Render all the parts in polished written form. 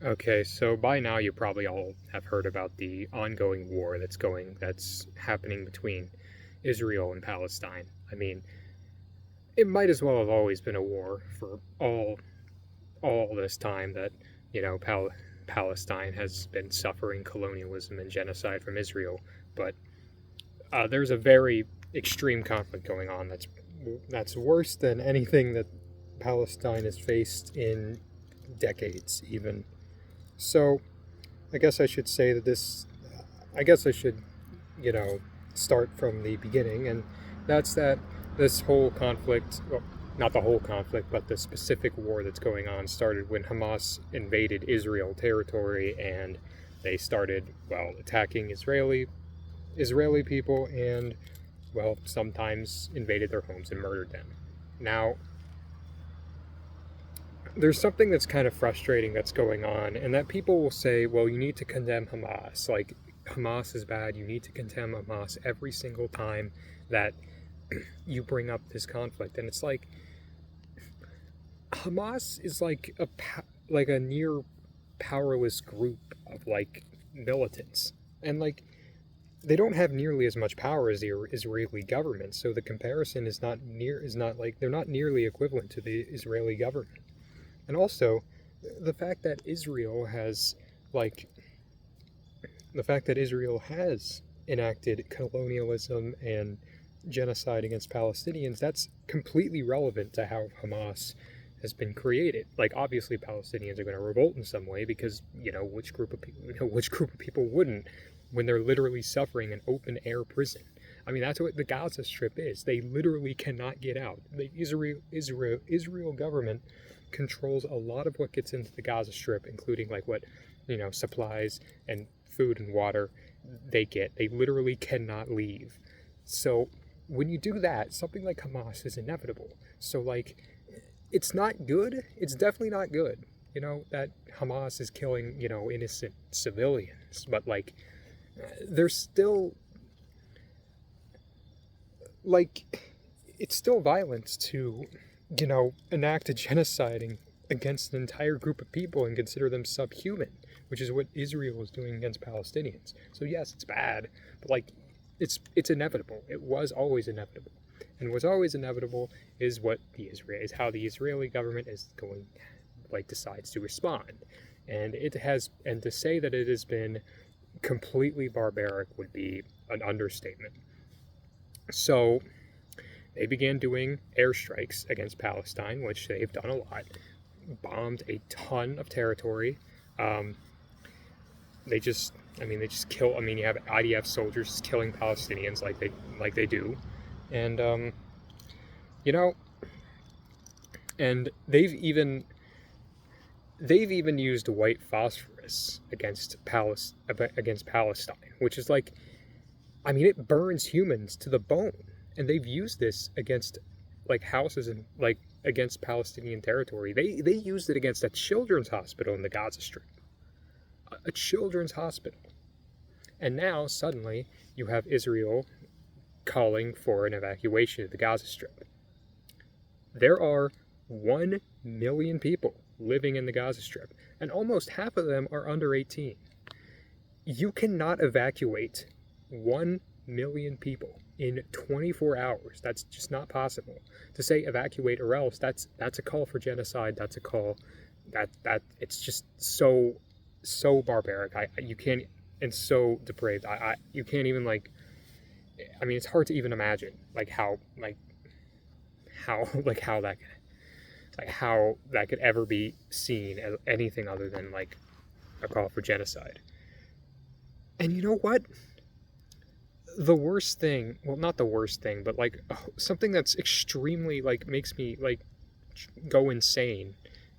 Okay, so by now you probably all have heard about the ongoing war that's happening between Israel and Palestine. I mean, it might as well have always been a war for all this time that, you know, Palestine has been suffering colonialism and genocide from Israel. But there's a very extreme conflict going on that's worse than anything that Palestine has faced in decades, even. So, I guess I should say that I guess I should, you know, start from the beginning, and that's that this whole conflict, well, not the whole conflict, but the specific war that's going on started when Hamas invaded Israel territory and they started, well, attacking Israeli people and, well, sometimes invaded their homes and murdered them. Now, there's something that's kind of frustrating that's going on, and that people will say, well, you need to condemn Hamas. Like, Hamas is bad. You need to condemn Hamas every single time that you bring up this conflict. And it's like, Hamas is like like a near powerless group of like militants. And like, they don't have nearly as much power as the Israeli government. So the comparison is not like they're not nearly equivalent to the Israeli government. And also, the fact that Israel has, like, the fact that Israel has enacted colonialism and genocide against Palestinians, that's completely relevant to how Hamas has been created. Like, obviously, Palestinians are going to revolt in some way because, which group of people wouldn't when they're literally suffering an open air prison. I mean, that's what the Gaza Strip is. They literally cannot get out. The Israel government controls a lot of what gets into the Gaza Strip, including like what, supplies and food and water they get. They literally cannot leave. So when you do that, something like Hamas is inevitable. So like, it's not good. It's definitely not good. That Hamas is killing, innocent civilians, but like, there's still like, it's still violence to, enact a genocide against an entire group of people and consider them subhuman, which is what Israel is doing against Palestinians. So yes, it's bad, but like, it's inevitable. It was always inevitable, and what's always inevitable is how the Israeli government is going, like, decides to respond, and to say that it has been completely barbaric would be an understatement. So they began doing airstrikes against Palestine, which they've done a lot, bombed a ton of territory. Um, they just kill. I mean, you have IDF soldiers killing Palestinians like they do, and you know, and they've even used white phosphorus against Palestine, which is like, I mean, it burns humans to the bone, and they've used this against like houses and like against Palestinian territory. They used it against a children's hospital in the Gaza Strip, a children's hospital, and now suddenly you have Israel calling for an evacuation of the Gaza Strip. There are 1 million people living in the Gaza Strip, and almost half of them are under 18. You cannot evacuate 1 million people in 24 hours. That's just not possible. To say evacuate or else, that's a call for genocide. That's a call that it's just so barbaric. You can't, and so depraved. You can't even, like, I mean, it's hard to even imagine how that could ever be seen as anything other than like a call for genocide. And you know what? The worst thing, well, not the worst thing, but like something that's extremely, like, makes me like go insane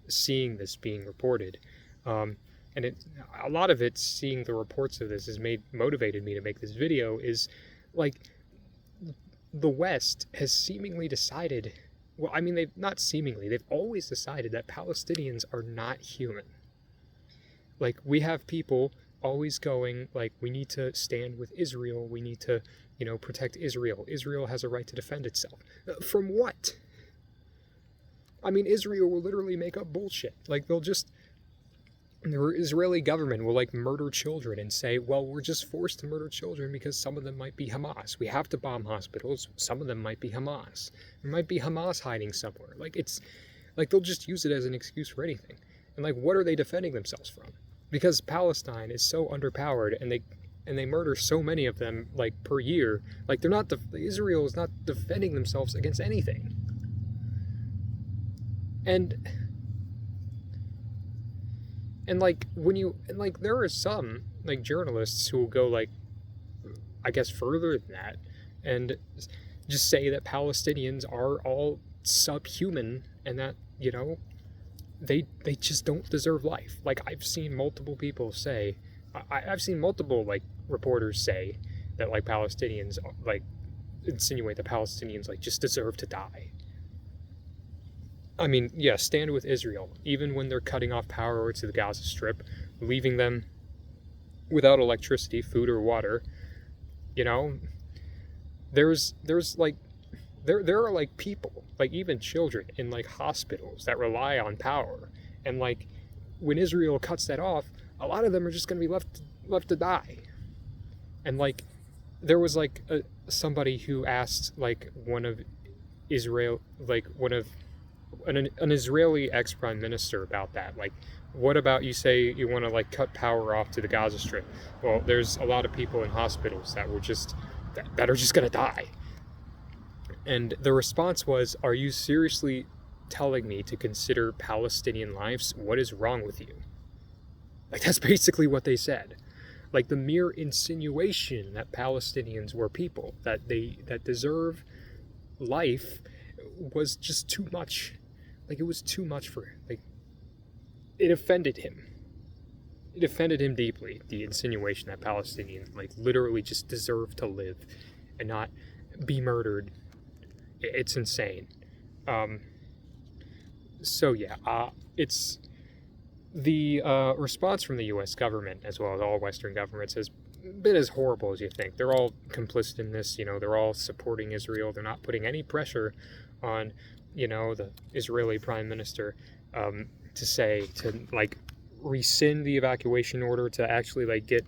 seeing this being reported. And a lot of it, seeing the reports of this, has motivated me to make this video. Is like, the West has seemingly decided, well, I mean, they've always decided that Palestinians are not human. Like, we have people always going, like, we need to stand with Israel, we need to, protect Israel. Israel has a right to defend itself. From what? I mean, Israel will literally make up bullshit. Like, the Israeli government will like murder children and say, well, we're just forced to murder children because some of them might be Hamas. We have to bomb hospitals. Some of them might be Hamas. There might be Hamas hiding somewhere. Like, it's like they'll just use it as an excuse for anything. And like, what are they defending themselves from? Because Palestine is so underpowered, and they murder so many of them like per year. Like, they're not Israel is not defending themselves against anything. And like there are some like journalists who will go like, I guess, further than that and just say that Palestinians are all subhuman and that, you know, they just don't deserve life. Like, I've seen multiple people say, I've seen multiple like reporters say that like Palestinians like insinuate that Palestinians like just deserve to die. I mean, yeah, stand with Israel, even when they're cutting off power to the Gaza Strip, leaving them without electricity, food, or water. You know, there's like, there are like people, like even children in like hospitals that rely on power. And like, when Israel cuts that off, a lot of them are just going to be left to die. And like, there was like somebody who asked like one of Israel, like one of an Israeli ex-prime minister about that. Like, what about, you say you want to like cut power off to the Gaza Strip? Well, there's a lot of people in hospitals that were just that are just going to die. And the response was, are you seriously telling me to consider Palestinian lives? What is wrong with you? Like, that's basically what they said. Like, the mere insinuation that Palestinians were people that deserve life was just too much. Like, it was too much for him. Like, it offended him. It offended him deeply, the insinuation that Palestinians like literally just deserve to live and not be murdered. It's insane. So yeah, it's the response from the U.S. government, as well as all Western governments, has been as horrible as you think. They're all complicit in this. You know, they're all supporting Israel. They're not putting any pressure on, you know, the Israeli prime minister to like rescind the evacuation order, to actually like get,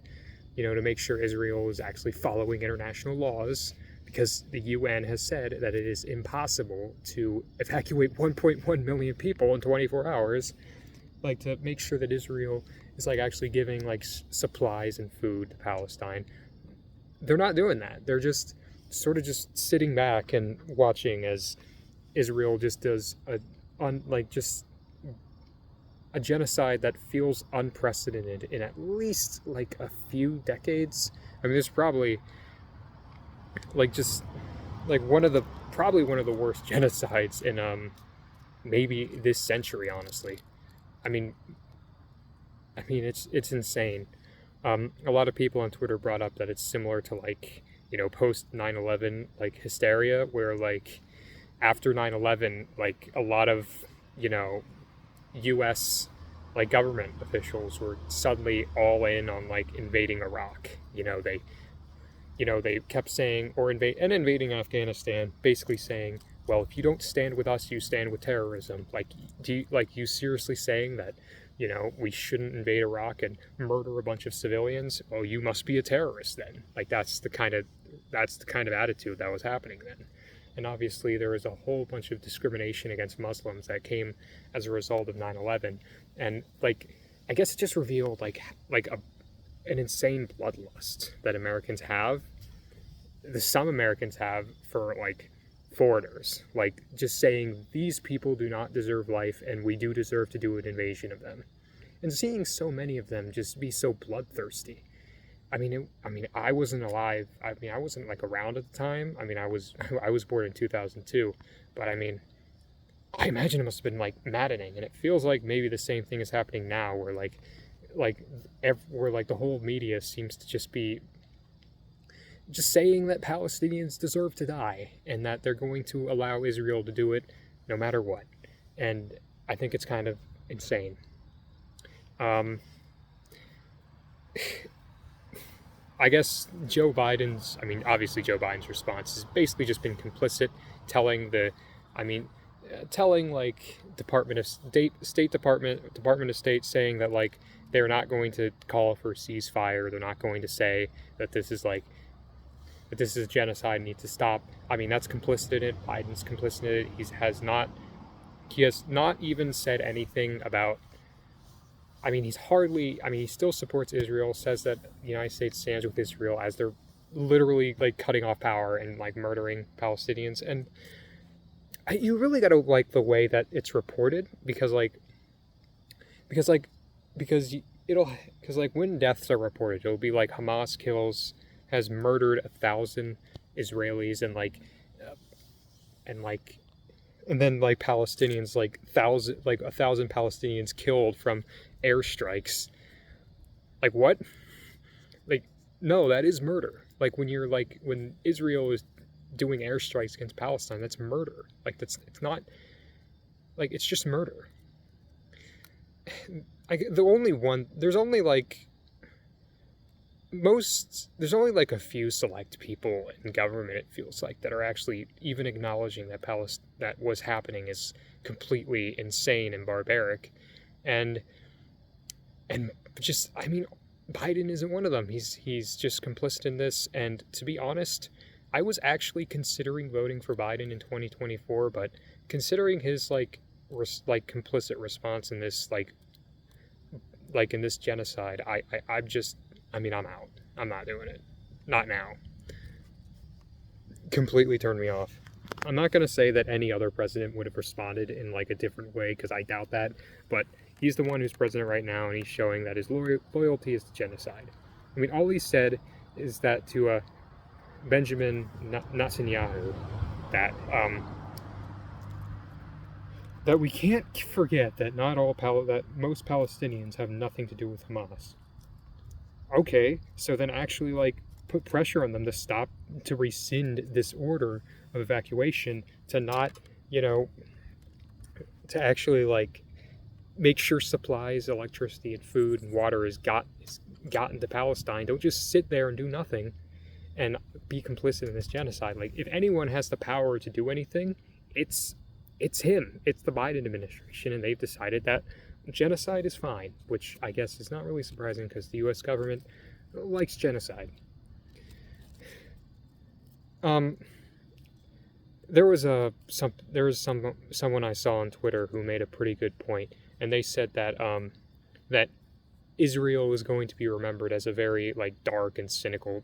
you know, to make sure Israel is actually following international laws, because the UN has said that it is impossible to evacuate 1.1 million people in 24 hours. Like, to make sure that Israel is like actually giving like supplies and food to Palestine. They're not doing that. They're just sort of just sitting back and watching as Israel just does a genocide that feels unprecedented in at least like a few decades. I mean, there's probably like just like probably one of the worst genocides in maybe this century, honestly. I mean it's insane. A lot of people on Twitter brought up that it's similar to like, you know, post 9/11 like hysteria, where like after 9/11, like a lot of, you know, U.S. like government officials were suddenly all in on like invading Iraq. They kept saying, or invading Afghanistan, basically saying, well, if you don't stand with us, you stand with terrorism. Like, you seriously saying that, you know, we shouldn't invade Iraq and murder a bunch of civilians? Well, you must be a terrorist then. Like, that's the kind of attitude that was happening then. And obviously there was a whole bunch of discrimination against Muslims that came as a result of 9/11. And like, I guess it just revealed like an insane bloodlust that some Americans have for like foreigners, like just saying these people do not deserve life and we do deserve to do an invasion of them. And seeing so many of them just be so bloodthirsty. I mean, I wasn't alive. I mean, I wasn't like around at the time. I mean, I was born in 2002, but I mean, I imagine it must have been like maddening. And it feels like maybe the same thing is happening now, where where the whole media seems to just be just saying that Palestinians deserve to die and that they're going to allow Israel to do it no matter what. And I think it's kind of insane. I guess obviously Joe Biden's response has basically just been complicit, telling like Department of State, saying that like they're not going to call for a ceasefire. They're not going to say that this is like that this is genocide, needs to stop. I mean, that's complicit in it. Biden's complicit in it. He has not even said anything about. I mean, he still supports Israel. Says that the United States stands with Israel as they're literally like cutting off power and like murdering Palestinians. And you really got to like the way that it's reported because because like because it'll because like when deaths are reported, it'll be like Hamas has murdered 1,000 Israelis and like and then like Palestinians like 1,000 Palestinians killed from airstrikes. Like what? Like no, that is murder. Like when Israel is doing airstrikes against Palestine, that's murder. Like it's not like it's just murder. There's only like a few select people in government, it feels like, that are actually even acknowledging that that what's happening is completely insane and barbaric, and just I mean, Biden isn't one of them. He's just complicit in this, and to be honest, I was actually considering voting for Biden in 2024, but considering his complicit response in this in this genocide, I'm out. I'm not doing it. Not now. Completely turned me off. I'm not going to say that any other president would have responded in like a different way, because I doubt that, but he's the one who's president right now, and he's showing that his loyalty is to genocide. I mean, all he said is that to Benjamin Netanyahu, that that we can't forget that that most Palestinians have nothing to do with Hamas. Okay, so then actually put pressure on them to rescind this order of evacuation, to not, to actually make sure supplies, electricity and food and water is gotten to Palestine. Don't just sit there and do nothing and be complicit in this genocide. Like, if anyone has the power to do anything, it's him. It's the Biden administration, and they've decided that genocide is fine, which I guess is not really surprising because the U.S. government likes genocide. There was someone I saw on Twitter who made a pretty good point, and they said that that Israel is going to be remembered as a very dark and cynical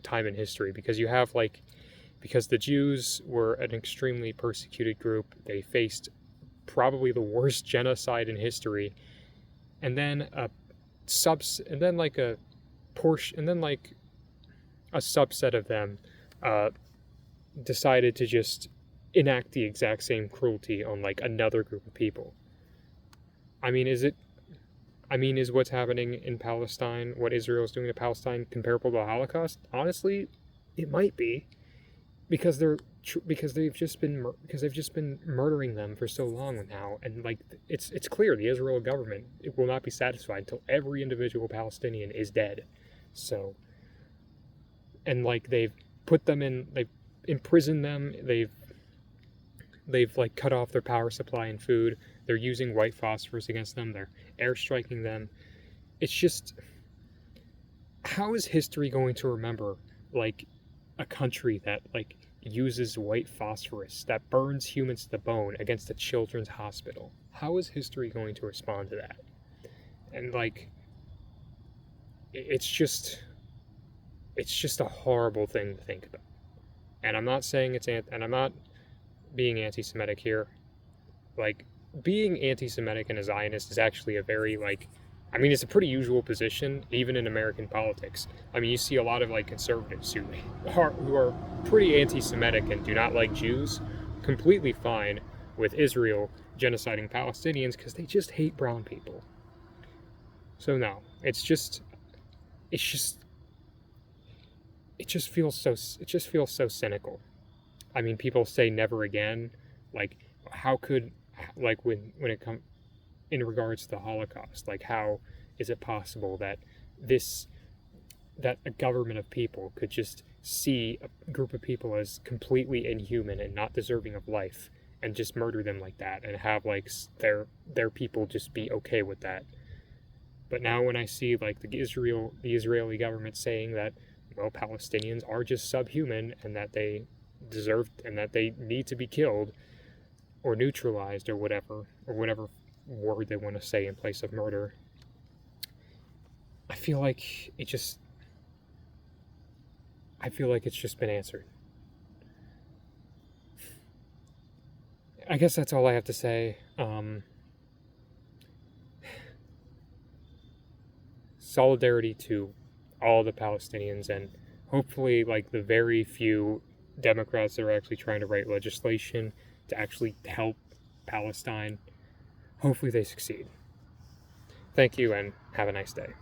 time in history, because you have because the Jews were an extremely persecuted group. They faced probably the worst genocide in history, and then a subset of them decided to just enact the exact same cruelty on another group of people. Is what's happening in Palestine, what Israel is doing to Palestine, comparable to the Holocaust? Honestly, it might be, because they've just been murdering them for so long now, and it's clear the Israel government, it will not be satisfied until every individual Palestinian is dead. So, and they've imprisoned them, they've cut off their power supply and food. They're using white phosphorus against them. They're airstriking them. It's just, how is history going to remember a country that uses white phosphorus that burns humans to the bone against a children's hospital? How is history going to respond to that? And it's just a horrible thing to think about. And I'm not saying and I'm not being anti-Semitic here. Being anti-Semitic and a Zionist is actually a very it's a pretty usual position, even in American politics. You see a lot of conservatives who are pretty anti-Semitic and do not like Jews, completely fine with Israel genociding Palestinians because they just hate brown people. So no, it just feels so cynical. People say never again. How could when it comes in regards to the Holocaust, how is it possible that a government of people could just see a group of people as completely inhuman and not deserving of life and just murder them like that, and have their people just be okay with that? But now when I see like the Israeli government saying that, well, Palestinians are just subhuman and that they deserve and that they need to be killed or neutralized or whatever word they want to say in place of murder, I feel like it's just been answered. I guess that's all I have to say. Solidarity to all the Palestinians, and hopefully, like, the very few Democrats that are actually trying to write legislation to actually help Palestine, hopefully they succeed. Thank you, and have a nice day.